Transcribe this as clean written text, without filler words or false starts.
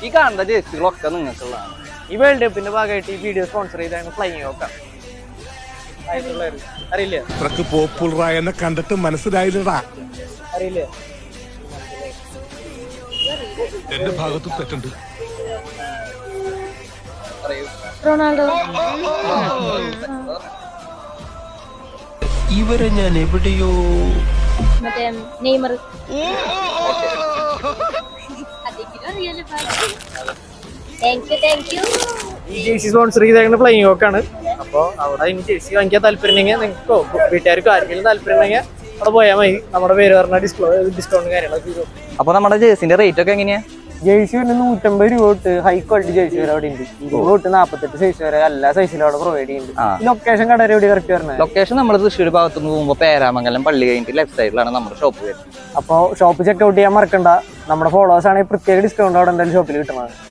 ഈ കാണുന്ന ജേഴ്സികളൊക്കെ നിങ്ങൾക്കുള്ളതാണ്. ഈ വേൾഡ് കപ്പിന്റെ ഭാഗമായിട്ട് ഈ വീഡിയോ സ്പോൺസർ ചെയ്താണ് ഫ്ലൈങ് നോക്കാം. അറിയില്ലേ? പോപ്പുലറായെന്ന് കണ്ടിട്ട് മനസ്സിലായില്ലടാ. അറിയില്ലേ? എന്റെ ഭാഗത്തും തെറ്റുണ്ട്. റൊണാൾഡോ. ഇവരെ ഞാൻ എവിടെയോ മറ്റേ നെയ്മർ. ഈ ജേഴ്സി സ്പോൺസർ ചെയ്തേക്കുന്ന ഫ്ലൈങ് നോക്കാണ്. അപ്പോൾ അവിടെ ഇനി ജേഴ്സി വാങ്ങിക്കാൻ താല്പര്യം ഉണ്ടെങ്കിൽ നിങ്ങൾക്കോ വീട്ടുകാർക്കോ ആർക്കെങ്കിലും താല്പര്യം ഉണ്ടെങ്കിൽ അവിടെ പോയാൽ മതി. നമ്മുടെ പേര് പറഞ്ഞാൽ ഡിസ്കൗണ്ട് കാര്യങ്ങളൊക്കെ ചെയ്തു. അപ്പൊ നമ്മുടെ ജേഴ്സിന്റെ റേറ്റ് ഒക്കെ എങ്ങനെയാ? ജേഴ്സി പിന്നെ 150 രൂപ തൊട്ട് ഹൈ ക്വാളിറ്റി ജേഴ്സി വരെ അവിടെ ഉണ്ട്. 20 തൊട്ട് 48 സൈസ് വരെ എല്ലാ സൈസിലും അവിടെ പ്രൊവൈഡ് ചെയ്യുന്നുണ്ട്. ലൊക്കേഷൻ കടയിൽ എവിടെ കറക്റ്റ് പറഞ്ഞത്? ലൊക്കേഷൻ നമ്മൾ തൃശ്ശൂർ ഭാഗത്തുനിന്ന് പോകുമ്പോൾ പേരാമംഗലം പള്ളി കഴിഞ്ഞിട്ട് ലെഫ്റ്റ് സൈഡിലാണ് നമ്മുടെ ഷോപ്പ് വരുന്നത്. അപ്പോൾ ഷോപ്പ് ചെക്ക് ഔട്ട് ചെയ്യാൻ മറക്കണ്ട. നമ്മുടെ ഫോളോവേഴ്സ് ആണെങ്കിൽ പ്രത്യേക ഡിസ്കൗണ്ട് അവിടെ എന്തായാലും ഷോപ്പിൽ കിട്ടുന്നത്.